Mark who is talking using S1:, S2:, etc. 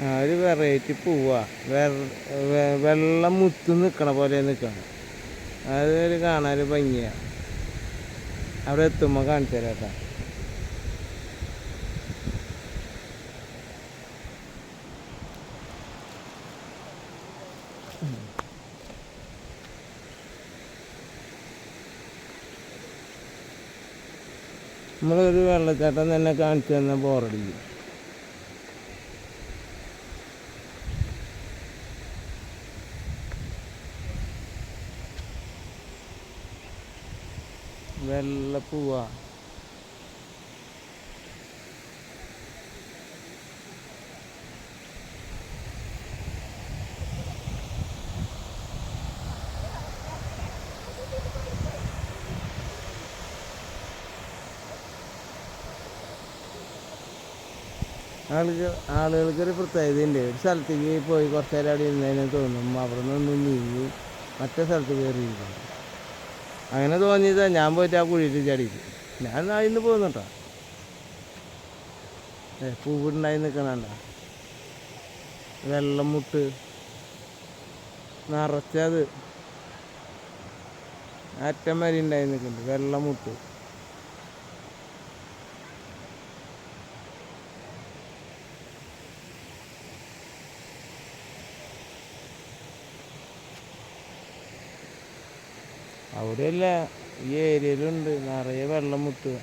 S1: ഒരു വെറൈറ്റി പൂവാ. വെള്ളം മുത്ത് നിൽക്കണ പോലെ നിൽക്കണം. അതൊരു കാണാൻ ഭംഗിയാണ്. അവിടെ എത്തുമ്പോൾ കാണിച്ചു തരാം കേട്ടോ. നമ്മളൊരു വെള്ളച്ചാട്ടം തന്നെ കാണിച്ചു തന്നാൽ ബോറടിക്കും. വെള്ളപ്പൂവാ. ആളുകൾക്കൊരു പ്രത്യേകതയുണ്ട്. ഒരു സ്ഥലത്തേക്ക് പോയി കുറച്ച് നേരം അവിടെ ഇരുന്നതിന് തോന്നും അവിടെ നിന്ന് നീങ്ങി മറ്റേ സ്ഥലത്ത് കയറിയിരിക്കണം. അങ്ങനെ തോന്നിയതാ. ഞാൻ പോയിട്ട് ആ കുഴിയിൽ ചാടിയിട്ട് ഞാൻ അതിന്ന് പോകുന്നു കേട്ടോ. പൂവുണ്ടായി നിൽക്കണണ്ട. വെള്ളം മുട്ട് നിറച്ചത് അറ്റം വരെ ഉണ്ടായി നിൽക്കുന്നുണ്ട്. വെള്ളം മുട്ട്. അവിടെയല്ല, ഈ ഏരിയയിലുണ്ട് നിറയെ വെള്ളം മുട്ടുക.